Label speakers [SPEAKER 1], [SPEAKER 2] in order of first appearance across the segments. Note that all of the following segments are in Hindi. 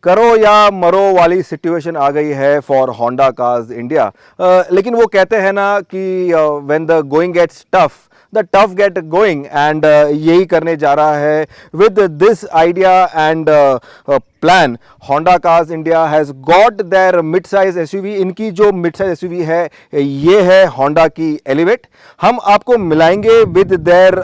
[SPEAKER 1] करो या मरो वाली सिचुएशन आ गई है फॉर होंडा कार्स इंडिया। लेकिन वो कहते हैं ना कि when the going gets tough the tough get going, and यही करने जा रहा है with this idea and plan. Honda cars India has got their mid size SUV. इनकी जो मिड साइज एसयूवी है ये है होंडा की एलिवेट। हम आपको मिलाएंगे विद देयर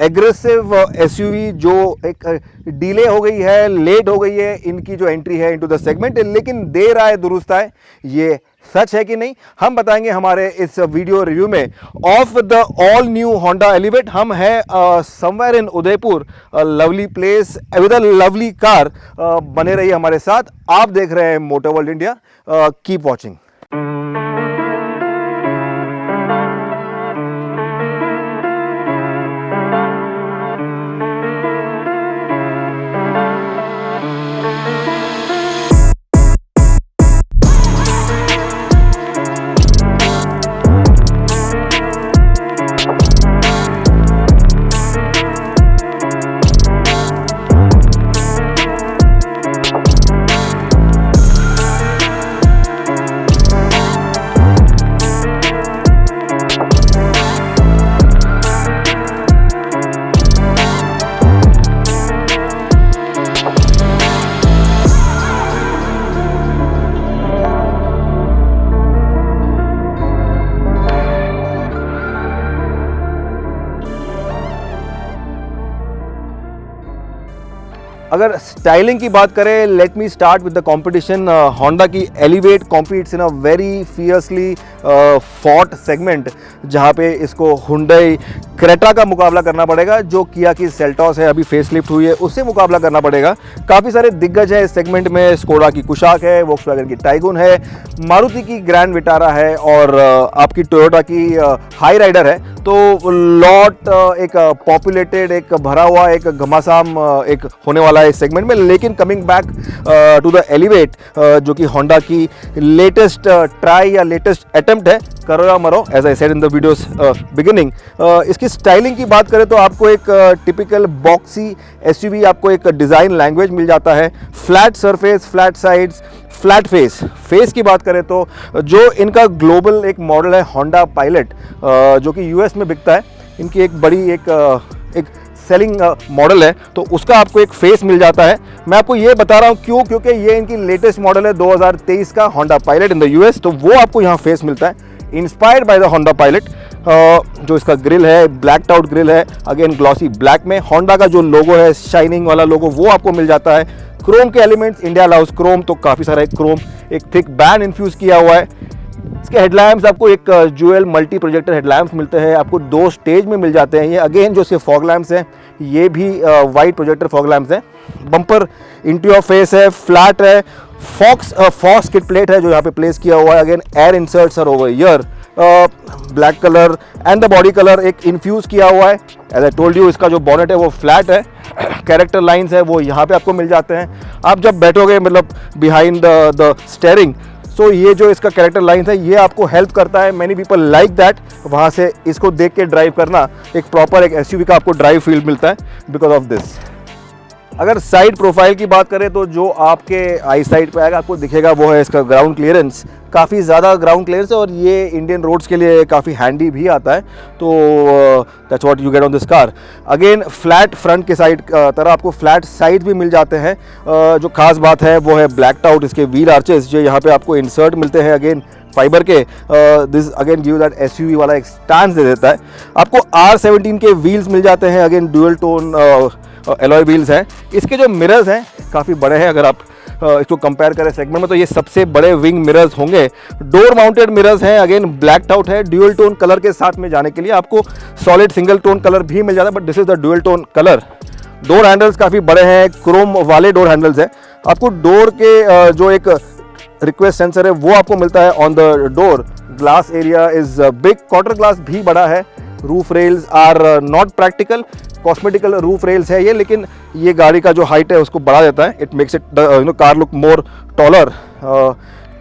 [SPEAKER 1] एग्रेसिव एसयूवी जो एक डिले हो गई है, लेट हो गई है इनकी जो एंट्री है इनटू द सेगमेंट, लेकिन देर आए दुरुस्त आए, ये सच है कि नहीं हम बताएंगे हमारे इस वीडियो रिव्यू में of the all new Honda Elevate. हम हैं somewhere in Udaipur, lovely place with a lovely car. बने रहिए हमारे साथ, आप देख रहे हैं motor world India. Keep watching. अगर स्टाइलिंग की बात करें, let me start with the competition. Honda की Elevate competes in a very fiercely fought segment, जहां पे इसको हुंडई क्रेटा का मुकाबला करना पड़ेगा, जो किया की सेल्टॉस है अभी फेसलिफ्ट हुई है उससे मुकाबला करना पड़ेगा। काफ़ी सारे दिग्गज हैं इस सेगमेंट में, स्कोडा की कुशाक है, वोक्सवैगन की टाइगुन है, मारुति की ग्रैंड विटारा है और आपकी टोयोटा की हाई राइडर है। तो लॉट एक पॉपुलेटेड, एक भरा हुआ, एक घमासान एक होने वाला है इस सेगमेंट में। लेकिन coming back to the Elevate, जो कि होंडा की लेटेस्ट ट्राई या लेटेस्ट अटेम्प्ट है, करो या मरो, as I said in the video's beginning. इसकी स्टाइलिंग की बात करें तो आपको एक टिपिकल बॉक्सी एसयूवी, आपको एक डिज़ाइन लैंग्वेज मिल जाता है। Flat surface, flat sides, flat face की बात करें तो जो इनका ग्लोबल एक मॉडल है होंडा पायलट, जो कि यूएस में बिकता है, इनकी एक बड़ी एक सेलिंग मॉडल है, तो उसका आपको एक फेस मिल जाता है। मैं आपको ये बता रहा हूँ क्यों, क्योंकि ये इनकी लेटेस्ट मॉडल है 2023 का Honda pilot in the US, तो वो आपको यहाँ फेस मिलता है inspired by the Honda pilot. जो इसका ग्रिल है ब्लैक आउट ग्रिल है, अगेन ग्लॉसी ब्लैक में। होंडा का जो लोगो है शाइनिंग वाला लोगो, वो आपको मिल जाता है। क्रोम के एलिमेंट्स, इंडिया लव्स क्रोम, तो काफ़ी सारा एक क्रोम, एक थिक बैंड इन्फ्यूज़ किया हुआ है। इसके हेडलैम्प्स आपको एक ज्वेल मल्टी प्रोजेक्टर हेडलैम्प्स मिलते हैं, आपको 2 स्टेज में मिल जाते हैं। ये अगेन जो इसके फॉग लैम्प्स हैं ये भी वाइट प्रोजेक्टर फॉग लैम्प्स हैं। बम्पर इंटीरियर फेस है, फ्लैट है, फॉक्स किट प्लेट है जो यहाँ पे प्लेस किया हुआ है। Again air inserts are over here, black colour and the body colour एक इन्फ्यूज़ किया हुआ है। एज आई टोल्ड यू, इसका जो बॉनेट है वो फ्लैट है, कैरेक्टर लाइंस है वो यहाँ पे आपको मिल जाते हैं। आप जब बैठोगे मतलब बिहाइंड द स्टेयरिंग, सो ये जो इसका कैरेक्टर लाइंस है ये आपको हेल्प करता है। मैनी पीपल लाइक दैट, वहाँ से इसको देख के ड्राइव करना एक प्रॉपर एक एसयूवी का आपको ड्राइव फील मिलता है बिकॉज ऑफ दिस। अगर साइड प्रोफाइल की बात करें तो जो आपके आई साइड पे आएगा आपको दिखेगा वो है इसका ग्राउंड क्लियरेंस। काफ़ी ज़्यादा ग्राउंड क्लियरेंस है और ये इंडियन रोड्स के लिए काफ़ी हैंडी भी आता है, तो that's what you get on this car. Again flat front के साइड तरह आपको फ्लैट साइड भी मिल जाते हैं। जो खास बात है वो है ब्लैक्ड आउट इसके व्हील आर्चेस, जो यहाँ पे आपको इंसर्ट मिलते हैं अगेन फाइबर के। This again give that SUV वाला एक स्टांस दे देता है। आपको R17 के व्हील्स मिल जाते हैं, again dual tone alloy wheels हैं। इसके जो मिरर्स हैं काफ़ी बड़े हैं, अगर आप इसको कंपेयर करें सेगमेंट में तो ये सबसे बड़े विंग मिरर्स होंगे। डोर माउंटेड मिरर्स हैं, अगेन ब्लैक्ड आउट है। ड्यूअल टोन कलर के साथ में जाने के लिए आपको सॉलिड सिंगल टोन कलर भी मिल जाता है, but this is the dual tone colour. Door handles काफ़ी बड़े हैं, क्रोम वाले डोर हैंडल्स हैं। आपको डोर के जो एक रिक्वेस्ट सेंसर है वो आपको मिलता है on the door. Glass area is big, quarter glass भी बड़ा है। Roof rails are not practical, cosmetical roof rails है ये, लेकिन ये गाड़ी का जो हाइट है उसको बढ़ा देता है। It makes it car look more taller.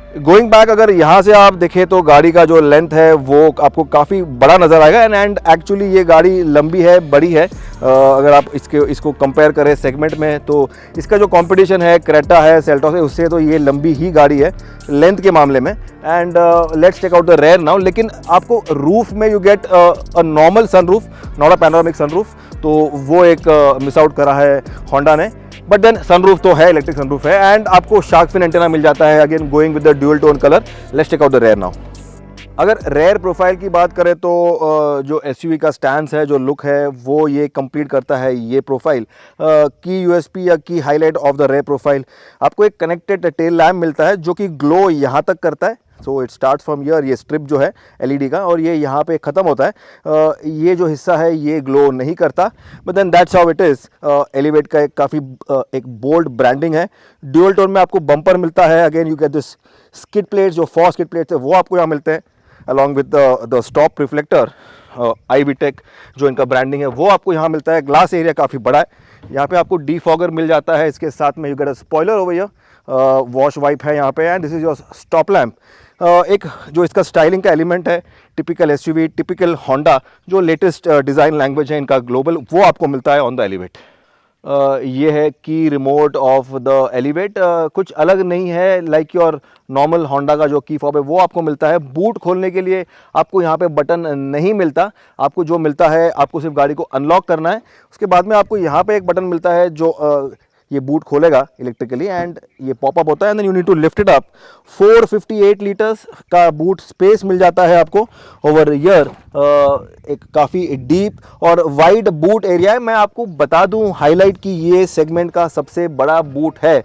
[SPEAKER 1] Going back, अगर यहाँ से आप देखें तो गाड़ी का जो लेंथ है वो आपको काफ़ी बड़ा नज़र आएगा एंड एक्चुअली ये गाड़ी लंबी है, बड़ी है। अगर आप इसको कंपेयर करें सेगमेंट में तो इसका जो कंपटीशन है क्रेटा है, सेल्टॉस है, उससे तो ये लंबी ही गाड़ी है लेंथ के मामले में। And let's take out the rear now. लेकिन आपको रूफ में you get a normal sunroof, not a panoramic sunroof, तो वो एक मिस आउट करा है होंडा ने। बट देन सनरूफ तो है, इलेक्ट्रिक सनरूफ है एंड आपको शार्क फिन एंटेना मिल जाता है, again going with the dual tone colour. Let's take out the rear now. अगर रेयर प्रोफाइल की बात करें तो जो एसयूवी का स्टैंड है, जो लुक है, वो ये कंप्लीट करता है ये प्रोफाइल। की यूएसपी या की highlight of the rare profile, आपको एक कनेक्टेड टेल लैम्प मिलता है जो कि ग्लो यहाँ तक करता है। So it starts from year, ये स्ट्रिप जो है एलईडी का, और ये यहाँ पे ख़त्म होता है। ये जो हिस्सा है ये ग्लो नहीं करता, but then that's how it is. Elevate का एक काफ़ी एक बोल्ड ब्रांडिंग है। ड्यूअल टोन में आपको बम्पर मिलता है, again you get this skid plates, जो 4 स्किड प्लेट्स है वो आपको यहाँ मिलते हैं, along with the stop reflector. I-VTEC जो इनका ब्रांडिंग है वो आपको यहाँ मिलता है। ग्लास एरिया काफ़ी बड़ा है, यहाँ पे आपको डीफॉगर मिल जाता है, इसके साथ में you get a spoiler over here, wash wipe है यहाँ पे, and this is your stop lamp. एक जो इसका स्टाइलिंग का एलिमेंट है, टिपिकल एसयूवी, टिपिकल होंडा, जो लेटेस्ट डिज़ाइन लैंग्वेज है इनका ग्लोबल, वो आपको मिलता है ऑन द एलिवेट। ये है की रिमोट ऑफ द एलिवेट। कुछ अलग नहीं है, लाइक योर नॉर्मल होंडा का जो की फॉब है वो आपको मिलता है। बूट खोलने के लिए आपको यहाँ पे बटन नहीं मिलता, आपको जो मिलता है आपको सिर्फ गाड़ी को अनलॉक करना है। उसके बाद में आपको यहाँ पे एक बटन मिलता है जो ये बूट खोलेगा इलेक्ट्रिकली, एंड ये पॉपअप होता है, and then you need to lift it up. 458 litres का बूट स्पेस मिल जाता है आपको ओवर ईयर। एक काफ़ी डीप और वाइड बूट एरिया है। मैं आपको बता दूं हाईलाइट कि ये सेगमेंट का सबसे बड़ा बूट है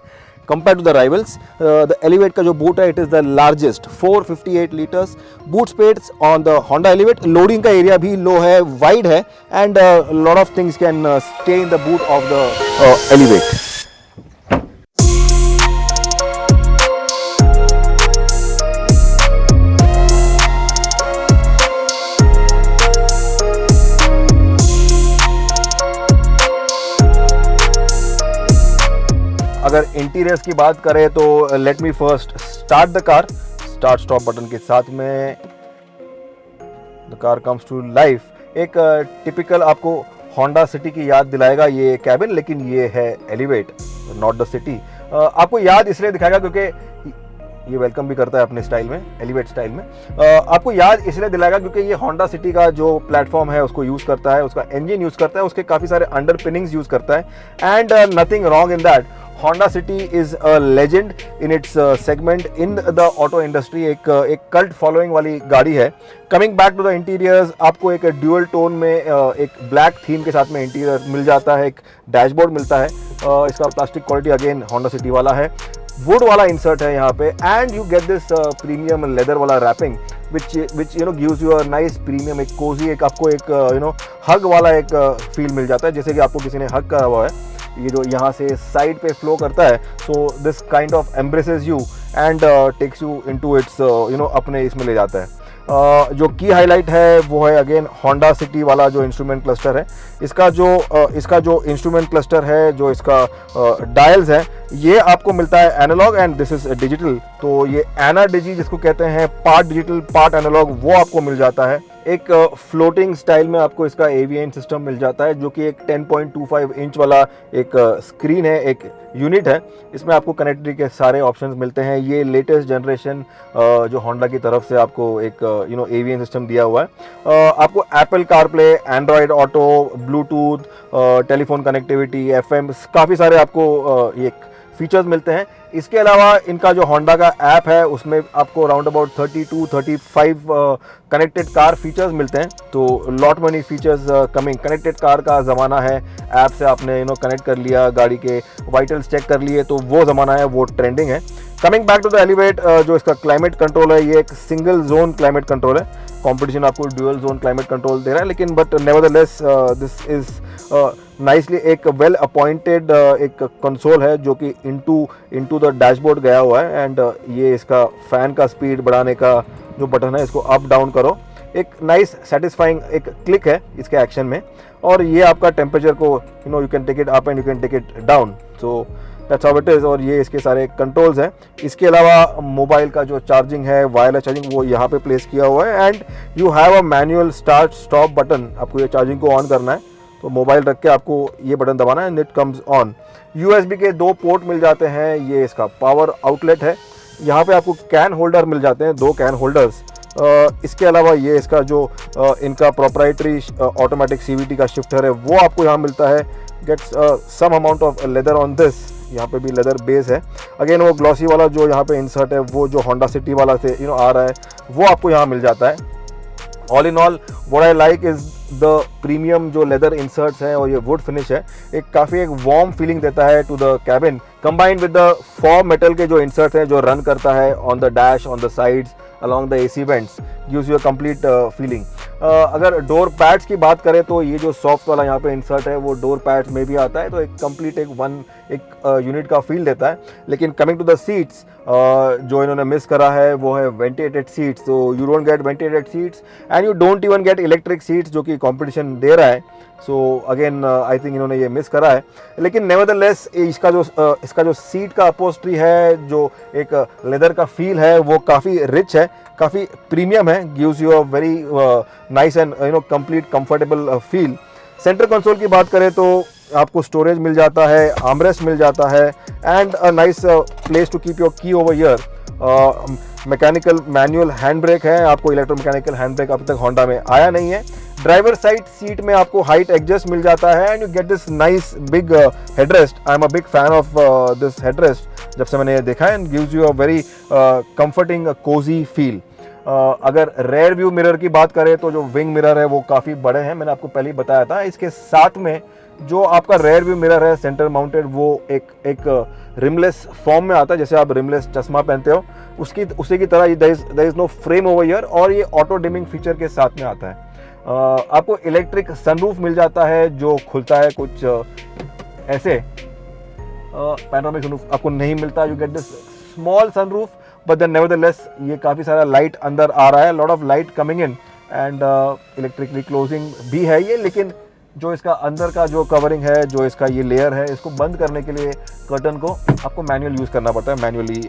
[SPEAKER 1] compare to the rivals. The Elevate का जो बूट है it is the largest, 458 litres boot space on the Honda Elevate. Loading का एरिया भी लो है, वाइड है, and lot of things can stay in the boot of the Elevate. अगर इंटीरियर्स की बात करें तो let me first start the car. Start stop button के साथ में the car comes to life. एक टिपिकल आपको होंडा सिटी की याद दिलाएगा ये कैबिन, लेकिन ये है एलिवेट, नॉट द सिटी। आपको याद इसलिए दिखाएगा क्योंकि ये वेलकम भी करता है अपने स्टाइल में, एलिवेट स्टाइल में। आपको याद इसलिए दिलाएगा क्योंकि ये होंडा सिटी का जो प्लेटफॉर्म है उसको यूज़ करता है, उसका इंजन यूज़ करता है, उसके काफ़ी सारे अंडर पिनिंग्स यूज़ करता है, and nothing wrong in that. Honda City is a legend in its segment in the auto industry। एक कल्ट फॉलोइंग वाली गाड़ी है। Coming back to the interiors, आपको एक ड्यूअल टोन में एक ब्लैक थीम के साथ में इंटीरियर मिल जाता है, एक डैशबोर्ड मिलता है। इसका plastic quality again Honda City वाला है, वुड वाला इंसर्ट है यहाँ पे, and you get this premium leather वाला wrapping which you know gives you a nice premium, एक कोजी, एक आपको एक हग वाला एक फील मिल जाता है, जैसे कि आपको किसी ने हग करा हुआ है। ये जो यहाँ से साइड पे फ्लो करता है, so this kind of embraces you and takes you into its अपने इसमें ले जाता है। जो की हाईलाइट है वो है अगेन होंडा सिटी वाला जो इंस्ट्रूमेंट क्लस्टर है। इसका जो इंस्ट्रूमेंट क्लस्टर है, जो इसका डायल्स है, ये आपको मिलता है analog and this is digital. तो ये एना डिजी जिसको कहते हैं, पार्ट डिजिटल पार्ट एनालॉग, वो आपको मिल जाता है। एक फ्लोटिंग स्टाइल में आपको इसका एवीएन सिस्टम मिल जाता है, जो कि एक 10.25 इंच वाला एक स्क्रीन है, एक यूनिट है। इसमें आपको कनेक्टिविटी के सारे ऑप्शंस मिलते हैं। ये लेटेस्ट जनरेशन जो होंडा की तरफ से आपको एक एवीएन सिस्टम दिया हुआ है। आपको Apple CarPlay, Android auto, Bluetooth, telephone connectivity, FM, काफ़ी सारे आपको ये फीचर्स मिलते हैं। इसके अलावा इनका जो होंडा का ऐप है उसमें आपको around about 32-35 connected car features मिलते हैं। तो lot money features coming. Connected car का ज़माना है, ऐप से आपने कनेक्ट कर लिया, गाड़ी के वाइटल्स चेक कर लिए, तो वो ज़माना है, वो ट्रेंडिंग है। Coming back to the Elevate, जो इसका क्लाइमेट कंट्रोल है, ये एक सिंगल जोन क्लाइमेट कंट्रोल है। कंपटीशन आपको ड्यूअल जोन क्लाइमेट कंट्रोल दे रहा है, लेकिन but nevertheless this is nicely एक वेल अपॉइंटेड एक कंसोल है जो कि इनटू द डैशबोर्ड गया हुआ है। एंड ये इसका फ़ैन का स्पीड बढ़ाने का जो बटन है, इसको अप डाउन करो, एक नाइस सेटिस्फाइंग एक क्लिक है इसके एक्शन में। और ये आपका टेम्परेचर को you can take it up and you can take it down. So that's how it is. और ये इसके सारे कंट्रोल्स हैं। इसके अलावा मोबाइल का जो चार्जिंग है, वायरलेस चार्जिंग, वो यहाँ पे प्लेस किया हुआ है। And you have a manual start stop button. आपको ये चार्जिंग को ऑन करना है तो मोबाइल रख के आपको ये बटन दबाना है and it comes on. USB के 2 पोर्ट मिल जाते हैं। ये इसका पावर आउटलेट है। यहाँ पे आपको कैन होल्डर मिल जाते हैं, 2 कैन होल्डर्स। इसके अलावा ये इसका जो इनका प्रोप्राइटरी ऑटोमेटिक CVT का शिफ्टर है वो आपको यहाँ मिलता है। Gets some amount of leather on this. यहाँ पे भी लेदर बेस है। अगेन वो ग्लॉसी वाला जो यहाँ पे इंसर्ट है वो जो होंडा सिटी वाला से आ रहा है वो आपको यहाँ मिल जाता है। All in all what I like is the premium जो लेदर इंसर्ट्स हैं और ये वुड फिनिश है, काफ़ी एक वार्म फीलिंग देता है to the cabin, combined with the फॉर्म मेटल के जो इंसर्ट्स हैं जो रन करता है on the dash, on the sides, along the AC vents, gives you a complete feeling। अगर डोर पैड्स की बात करें तो ये जो सॉफ्ट वाला यहाँ पे इंसर्ट है वो डोर पैड्स में भी आता है, तो एक कंप्लीट एक यूनिट का फील देता है। लेकिन कमिंग टू द सीट्स, जो इन्होंने मिस करा है वो है वेंटिलेटेड सीट्स। तो you don't get ventilated seats and you don't even get electric seats जो कि कंपटीशन दे रहा है। सो अगेन आई थिंक इन्होंने ये मिस करा है। लेकिन नेवरदलेस इसका जो सीट का अपहोल्स्ट्री है, जो एक लेदर का फील है वो काफ़ी रिच है, काफ़ी प्रीमियम है, gives you a very nice and complete comfortable feel. Centre console की बात करें तो आपको स्टोरेज मिल जाता है, आर्मरेस्ट मिल जाता है and a nice place to keep your key over here. Mechanical manual hand brake है, आपको इलेक्ट्रोमैकेनिकल हैंड ब्रेक अभी तक होंडा में आया नहीं है। ड्राइवर साइड सीट में आपको हाइट एडजस्ट मिल जाता है and you get this nice big headrest. I am a big fan of this headrest, जब से मैंने ये देखा है, and gives you a very comforting cosy feel. अगर रेयर व्यू मिरर की बात करें तो जो विंग मिरर है वो काफ़ी बड़े हैं, मैंने आपको पहले ही बताया था। इसके साथ में जो आपका रेयर व्यू मिरर है सेंटर माउंटेड, वो एक रिमलेस फॉर्म में आता है, जैसे आप रिमलेस चश्मा पहनते हो उसी की तरह there is no frame over here, और ये ऑटो डिमिंग फीचर के साथ में आता है। आपको इलेक्ट्रिक सनरूफ मिल जाता है जो खुलता है कुछ ऐसे। पैनोरामिक सनरूफ आपको नहीं मिलता, you get this small sunroof, but then nevertheless ये काफ़ी सारा लाइट अंदर आ रहा है, lot of light coming in and electrically closing भी है ये। लेकिन जो इसका अंदर का जो कवरिंग है, जो इसका ये लेयर है, इसको बंद करने के लिए कर्टन को आपको मैनुअल यूज़ करना पड़ता है, मैनुअली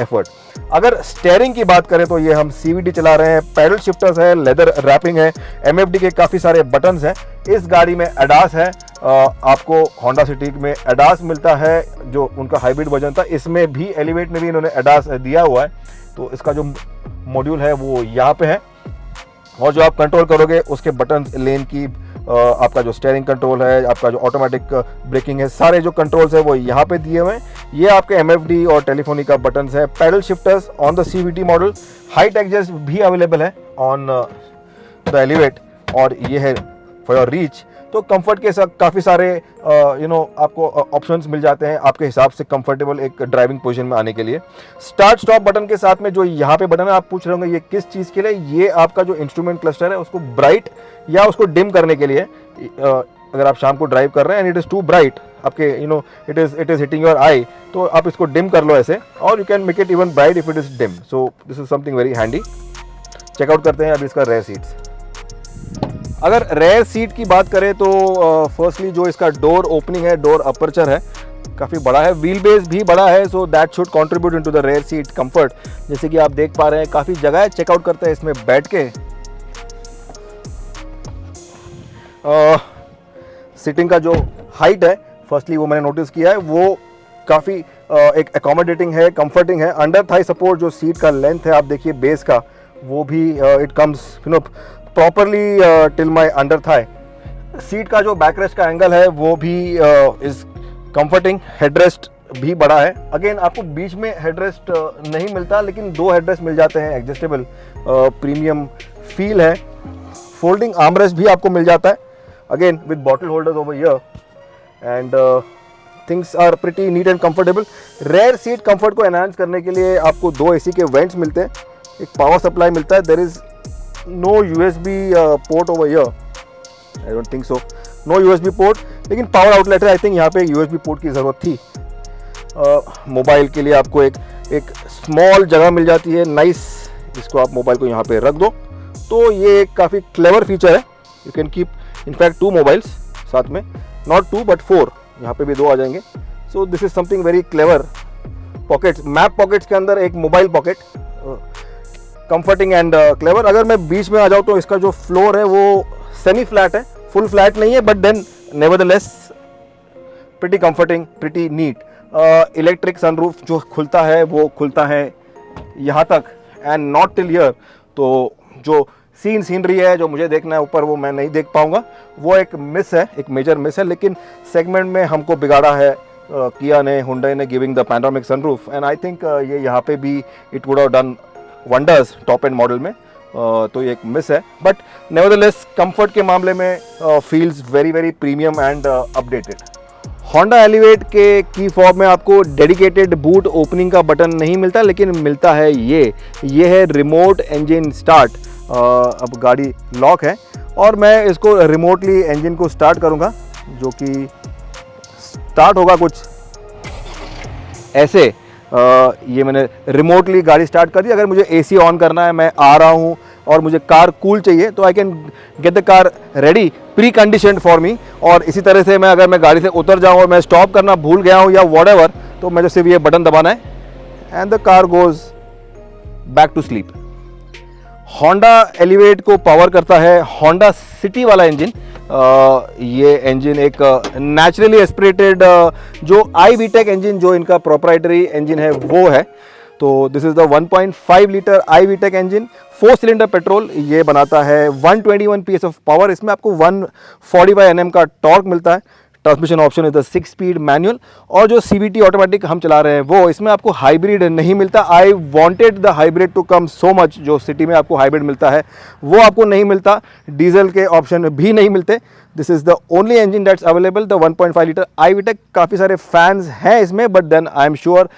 [SPEAKER 1] एफर्ट। अगर स्टेयरिंग की बात करें तो ये हम CVT चला रहे हैं, पैडल शिफ्टर्स है, लेदर रैपिंग है, MFD के काफ़ी सारे बटन्स हैं। इस गाड़ी में ADAS है, आपको होंडा सिटी में ADAS मिलता है जो उनका हाइब्रिड वर्जन था, इसमें भी एलिवेट में भी इन्होंने ADAS दिया हुआ है। तो इसका जो मॉड्यूल है वो यहाँ पे है, और जो आप कंट्रोल करोगे उसके बटन, लेन की, आपका जो स्टीयरिंग कंट्रोल है, आपका जो ऑटोमेटिक ब्रेकिंग है, सारे जो कंट्रोल्स है वो यहाँ पे दिए हुए हैं। ये आपके MFD और टेलीफोनिका बटन्स है, paddle shifters on the CVT model, height adjust भी अवेलेबल है ऑन द एलिवेट, और ये है फॉर योर रीच। तो कंफर्ट के साथ काफ़ी सारे आपको ऑप्शंस मिल जाते हैं आपके हिसाब से कंफर्टेबल एक ड्राइविंग पोजीशन में आने के लिए। स्टार्ट स्टॉप बटन के साथ में जो यहाँ पे बटन है, आप पूछ रहे होंगे ये किस चीज़ के लिए, ये आपका जो इंस्ट्रूमेंट क्लस्टर है उसको ब्राइट या उसको डिम करने के लिए। अगर आप शाम को ड्राइव कर रहे हैं and it is too bright, आपके it is hitting your eye, तो आप इसको डिम कर लो ऐसे, और you can make it even bright if it is dim. So this is something very handy. Check out करते हैं अभी इसका रेयर सीट्स। अगर रेयर सीट की बात करें तो फर्स्टली जो इसका डोर ओपनिंग है, डोर अपर्चर है, काफ़ी बड़ा है, व्हील बेस भी बड़ा है, so that should contribute into the rare seat comfort. जैसे कि आप देख पा रहे हैं काफ़ी जगह है। चेकआउट करते हैं इसमें बैठ के। सिटिंग का जो हाइट है, फर्स्टली वो मैंने नोटिस किया है, वो काफ़ी एक एकोमोडेटिंग है, कंफर्टिंग है। अंडर थाई सपोर्ट जो सीट का लेंथ है, आप देखिए बेस का, वो भी it comes properly till my under Thai. Seat का जो बैकरेस्ट का एंगल है वो भी इज कंफर्टिंग। हेडरेस्ट भी बड़ा है। अगेन आपको बीच में हेडरेस्ट नहीं मिलता, लेकिन 2 हेडरेस्ट मिल जाते हैं एडजस्टेबल, प्रीमियम फील है। फोल्डिंग आर्मरेस्ट भी आपको मिल जाता है, again with bottle holders over here, and things are pretty neat and comfortable. Rear seat comfort को एनहांस करने के लिए आपको 2 AC के वेंट्स मिलते हैं, एक पावर सप्लाई मिलता है। There is no USB port over here, I don't think so, no USB port, लेकिन पावर आउटलेट है। आई थिंक यहाँ पे USB पोर्ट की ज़रूरत थी। मोबाइल के लिए आपको एक स्मॉल जगह मिल जाती है, नाइस, जिसको आप मोबाइल को यहाँ पे रख दो, तो ये एक काफ़ी क्लेवर फीचर है। You can keep in fact 2 mobiles साथ में, नॉट 2 बट 4, यहाँ पे भी 2 आ जाएंगे। सो this is something very clever. Pockets, map pockets के अंदर एक mobile pocket, comforting and clever. अगर मैं बीच में आ जाऊँ तो इसका जो फ्लोर है वो सेमी फ्लैट है, फुल फ्लैट नहीं है, but then nevertheless pretty comforting, pretty neat. Electric sunroof जो खुलता है वो खुलता है यहाँ तक एंड नॉट टिल हियर। तो जो सीनरी है जो मुझे देखना है ऊपर वो मैं नहीं देख पाऊंगा, वो एक मिस है, एक मेजर मिस है। लेकिन सेगमेंट में हमको बिगाड़ा है किया ने, हुंडई ने, giving the panoramic sunroof, and I think ये यहाँ पे भी it would have done wonders top and model में। तो ये एक मिस है, बट नेवरदलेस कंफर्ट के मामले में feels very very premium and updated. Honda elevate के की फॉब में आपको डेडिकेटेड बूट ओपनिंग का बटन नहीं मिलता, लेकिन मिलता है ये है रिमोट इंजन स्टार्ट। अब गाड़ी लॉक है और मैं इसको रिमोटली इंजन को स्टार्ट करूंगा, जो कि स्टार्ट होगा कुछ ऐसे। ये मैंने रिमोटली गाड़ी स्टार्ट कर दी। अगर मुझे एसी ऑन करना है, मैं आ रहा हूँ और मुझे कार कूल चाहिए, तो I can get the car ready pre conditioned for me. और इसी तरह से अगर मैं गाड़ी से उतर जाऊँ और मैं स्टॉप करना भूल गया हूँ या व्हाटएवर, तो मुझे सिर्फ ये बटन दबाना है and the car goes back to sleep. Honda Elevate को पावर करता है होंडा सिटी वाला इंजन। ये इंजन एक नेचुरली एस्पिरेटेड जो iVTEC इंजन, जो इनका प्रोप्राइटरी इंजन है वो है। तो this is the 1.5 litre iVTEC engine, 4 cylinder petrol. ये बनाता है 121 PS ऑफ पावर। इसमें आपको 145 Nm का टॉर्क मिलता है। Transmission option is the 6 speed manual. और जो CVT ऑटोमेटिक हम चला रहे हैं वो, इसमें आपको हाइब्रिड नहीं मिलता। I wanted the hybrid to come so much. जो सिटी में आपको हाइब्रिड मिलता है वो आपको नहीं मिलता, डीजल के ऑप्शन भी नहीं मिलते। This is the only engine that's available, the 1.5 litre iVTEC। काफ़ी सारे फैंस हैं इसमें, but then I am sure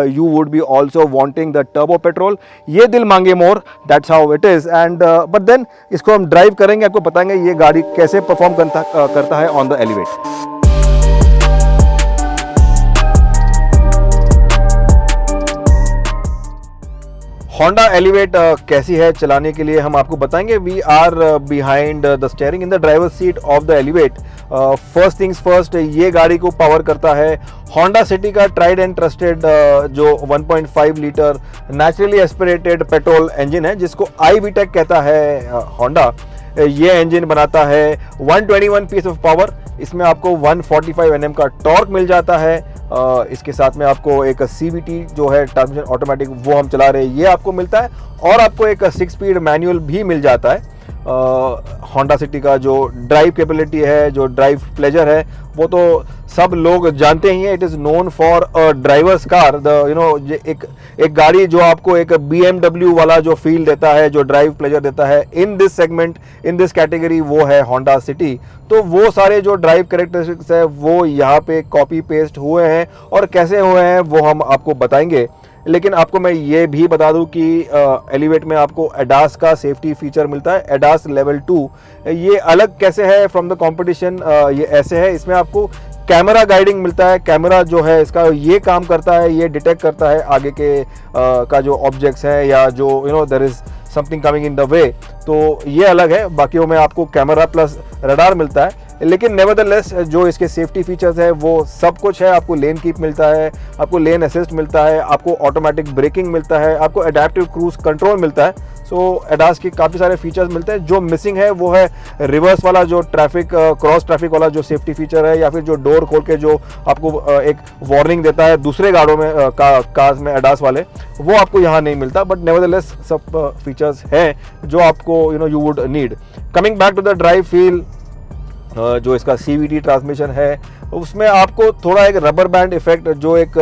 [SPEAKER 1] you would be also wanting the turbo petrol. ये दिल मांगे more, that's how it is. And but then इसको हम ड्राइव करेंगे, आपको बताएंगे ये गाड़ी कैसे परफॉर्म करता है on the Elevate. Honda Elevate कैसी है चलाने के लिए हम आपको बताएंगे। We are behind the steering in the driver seat of the Elevate. First things first, ये गाड़ी को पावर करता है होंडा सिटी का ट्राइड एंड ट्रस्टेड जो 1.5 litre naturally aspirated petrol engine है, जिसको iVTEC कहता है होंडा। ये इंजन बनाता है 121 PS ऑफ पावर। इसमें आपको 145 Nm का टॉर्क मिल जाता है। इसके साथ में आपको एक CVT जो है ट्रांसमिशन ऑटोमेटिक, वो हम चला रहे हैं, ये आपको मिलता है। और आपको एक 6 स्पीड मैनुअल भी मिल जाता है। होंडा सिटी का जो ड्राइव कैपेबिलिटी है, जो ड्राइव प्लेजर है, वो तो सब लोग जानते ही हैं। It is known for a drivers car. The एक गाड़ी जो आपको एक BMW वाला जो फील देता है, जो ड्राइव प्लेजर देता है in this segment, in this category, वो है होंडा सिटी। तो वो सारे जो ड्राइव कैरेक्टरिस्टिक्स है वो यहाँ पे कॉपी पेस्ट हुए हैं, और कैसे हुए हैं वो हम आपको बताएंगे। लेकिन आपको मैं ये भी बता दूं कि एलिवेट में आपको एडास का सेफ्टी फीचर मिलता है, एडास लेवल 2। ये अलग कैसे है फ्रॉम द कंपटीशन, ये ऐसे है, इसमें आपको कैमरा गाइडिंग मिलता है। कैमरा जो है इसका ये काम करता है, ये डिटेक्ट करता है आगे के का जो ऑब्जेक्ट्स हैं, या जो there is something coming in the way, तो ये अलग है। बाकियों में आपको कैमरा प्लस रडार मिलता है। लेकिन नेवरदलेस जो इसके सेफ्टी फीचर्स है वो सब कुछ है। आपको लेन कीप मिलता है, आपको लेन असिस्ट मिलता है, आपको ऑटोमेटिक ब्रेकिंग मिलता है, आपको एडेप्टिव क्रूज कंट्रोल मिलता है। सो एडास के काफ़ी सारे फीचर्स मिलते हैं। जो मिसिंग है वो है रिवर्स वाला जो ट्रैफिक क्रॉस ट्रैफिक वाला जो सेफ्टी फीचर है, या फिर जो डोर खोल के जो आपको एक वार्निंग देता है दूसरे गाड़ियों में, कार्स में एडास वाले, वो आपको यहाँ नहीं मिलता। बट नेवरदलेस सब फीचर्स हैं जो आपको you would need. Coming back to the drive feel, जो इसका CVT ट्रांसमिशन है उसमें आपको थोड़ा एक रबर बैंड इफेक्ट, जो एक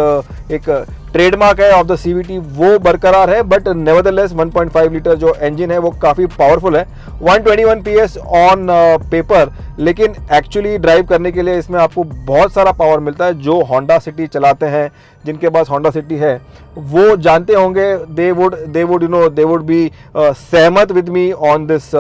[SPEAKER 1] ट्रेडमार्क है ऑफ द CVT, वो बरकरार है। बट नेवरदलेस 1.5 लीटर जो इंजन है वो काफ़ी पावरफुल है, 121 PS ऑन पेपर, लेकिन एक्चुअली ड्राइव करने के लिए इसमें आपको बहुत सारा पावर मिलता है। जो होंडा सिटी चलाते हैं, जिनके पास होंडा सिटी है, वो जानते होंगे, दे वुड बी सहमत with me on this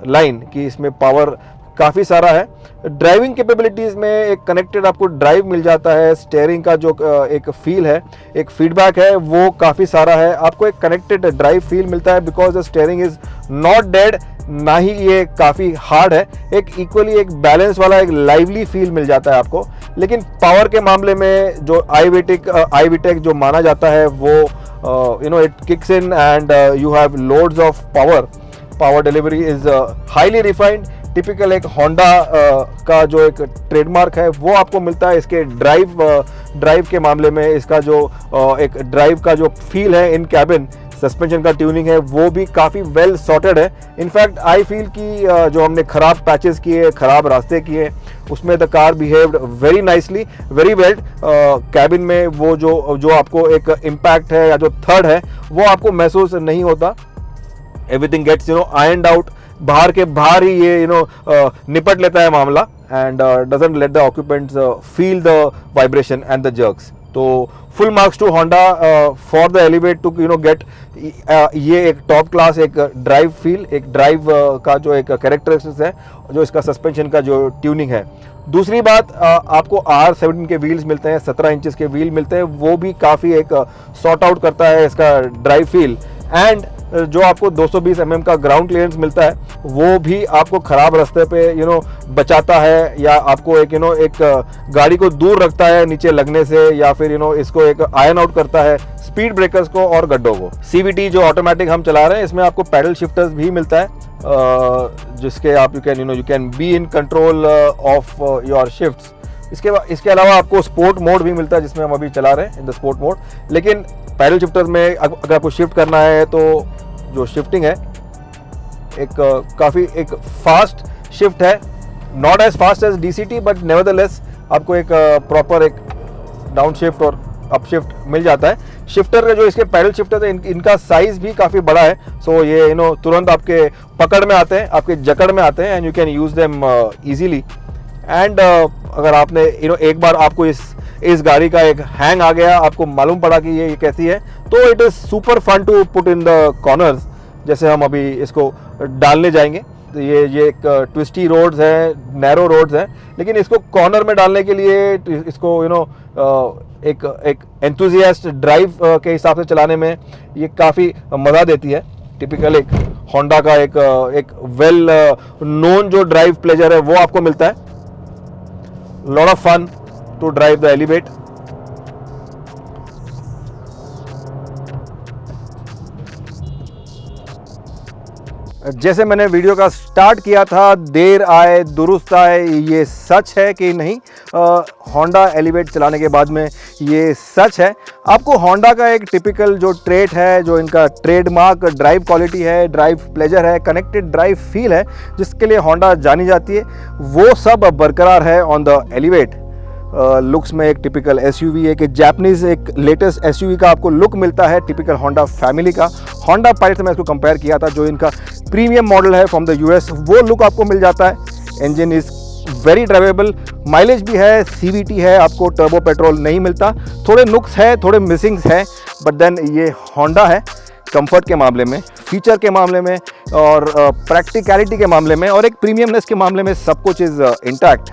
[SPEAKER 1] line कि इसमें पावर काफ़ी सारा है। ड्राइविंग कैपेबिलिटीज़ में एक कनेक्टेड आपको ड्राइव मिल जाता है। स्टीयरिंग का जो एक फील है, एक फीडबैक है, वो काफ़ी सारा है। आपको एक कनेक्टेड ड्राइव फील मिलता है because the steering is not dead ना ही ये काफ़ी हार्ड है, एक इक्वली एक बैलेंस वाला एक लाइवली फील मिल जाता है आपको। लेकिन पावर के मामले में जो iVTEC जो माना जाता है वो it kicks in and you have loads of power delivery is highly refined. Typical एक होंडा का जो एक ट्रेडमार्क है वो आपको मिलता है। इसके ड्राइव के मामले में इसका जो एक ड्राइव का जो फील है इन कैबिन, सस्पेंशन का ट्यूनिंग है वो भी काफ़ी वेल सॉर्टेड है। इनफैक्ट आई फील कि जो हमने ख़राब पैचेस किए, ख़राब रास्ते किए, उसमें the car behaved very nicely, very well. Cabin में वो जो आपको एक इम्पैक्ट है या जो थर्ड है वो आपको महसूस नहीं होता। एवरीथिंग गेट्स आयर्नड आउट, बाहर ही ये निपट लेता है मामला and doesn't let the occupants feel the vibration and the jerks. तो full marks to Honda for the Elevate to get ये एक टॉप क्लास एक ड्राइव फील, एक ड्राइव का जो एक कैरेक्टरिस्टिक्स है, जो इसका सस्पेंशन का जो ट्यूनिंग है। दूसरी बात, आपको R17 के व्हील्स मिलते हैं, 17 इंचेस के व्हील मिलते हैं, वो भी काफ़ी एक सॉर्ट आउट करता है इसका ड्राइव फील। एंड जो आपको 220 mm का ग्राउंड क्लियरेंस मिलता है वो भी आपको ख़राब रास्ते पे बचाता है, या आपको एक एक गाड़ी को दूर रखता है नीचे लगने से, या फिर इसको एक आयरन आउट करता है स्पीड ब्रेकर्स को और गड्ढों को। CVT जो ऑटोमेटिक हम चला रहे हैं इसमें आपको पैडल शिफ्टर्स भी मिलता है, जिसके आप you can be in control of your shifts. इसके अलावा आपको स्पोर्ट मोड भी मिलता है जिसमें हम अभी चला रहे हैं इन द स्पोर्ट मोड। लेकिन पैडल शिफ्टर्स में अगर आपको शिफ्ट करना है तो जो शिफ्टिंग है एक काफ़ी एक फास्ट शिफ्ट है, not as fast as DCT but nevertheless आपको एक प्रॉपर एक डाउन शिफ्ट और अप शिफ्ट मिल जाता है। शिफ्टर के जो इसके पैडल शिफ्टर है इनका साइज़ भी काफ़ी बड़ा है, सो ये तुरंत आपके पकड़ में आते हैं, आपके जकड़ में आते हैं and you can use them easily. And अगर आपने एक बार आपको इस गाड़ी का एक हैंग आ गया, आपको मालूम पड़ा कि ये कैसी है, तो it is super fun to put in the corners. जैसे हम अभी इसको डालने जाएंगे तो ये एक ट्विस्टी रोड्स हैं, नैरो रोड्स हैं, लेकिन इसको कॉर्नर में डालने के लिए इसको एक एंथुजियास्ट ड्राइव के हिसाब से चलाने में ये काफ़ी मज़ा देती है। टिपिकल एक होंडा का एक वेल नोन जो ड्राइव प्लेजर है वो आपको मिलता है। Lot of fun to drive the Elevate। जैसे मैंने वीडियो का स्टार्ट किया था, देर आए दुरुस्त आए, ये सच है कि नहीं? होंडा एलिवेट चलाने के बाद में ये सच है। आपको होंडा का एक टिपिकल जो ट्रेट है, जो इनका ट्रेडमार्क ड्राइव क्वालिटी है, ड्राइव प्लेजर है, कनेक्टेड ड्राइव फील है, जिसके लिए होंडा जानी जाती है, वो सब बरकरार है ऑन द एलिवेट। लुक्स में एक टिपिकल SUV, एक जापानीज एक लेटेस्ट SUV का आपको लुक मिलता है, टिपिकल होंडा फैमिली का। होंडा पायलट से मैं इसको कंपेयर किया था, जो इनका प्रीमियम मॉडल है फ्रॉम द US, वो लुक आपको मिल जाता है। Engine is very drivable, mileage भी है, CVT है, आपको टर्बो पेट्रोल नहीं मिलता, थोड़े नुक्स है, थोड़े मिसिंग्स है, बट देन ये होंडा है। कंफर्ट के मामले में, फीचर के मामले में और प्रैक्टिकलिटी के मामले में और एक प्रीमियमनेस के मामले में सब कुछ इज़ इंटैक्ट।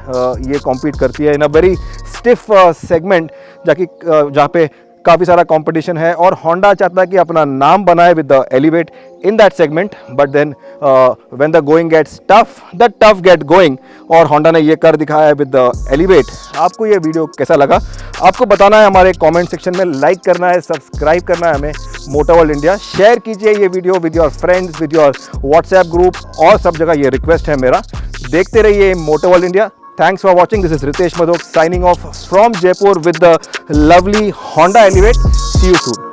[SPEAKER 1] ये कॉम्पीट करती है इन अ वेरी स्टिफ सेगमेंट, जहाँ पे काफ़ी सारा कंपटीशन है, और होंडा चाहता है कि अपना नाम बनाए with the Elevate in that segment. But then when the going gets tough, the tough get going, और होंडा ने ये कर दिखाया है विद द एलिवेट। आपको ये वीडियो कैसा लगा आपको बताना है हमारे कमेंट सेक्शन में, लाइक करना है, सब्सक्राइब करना है हमें मोटर वर्ल्ड इंडिया, शेयर कीजिए ये video with your friends, with your WhatsApp group, और सब जगह ये रिक्वेस्ट है मेरा। देखते रहिए motor world India. Thanks for watching. This is Ritesh Madhok signing off from Jaipur with the lovely Honda Elevate. See you soon.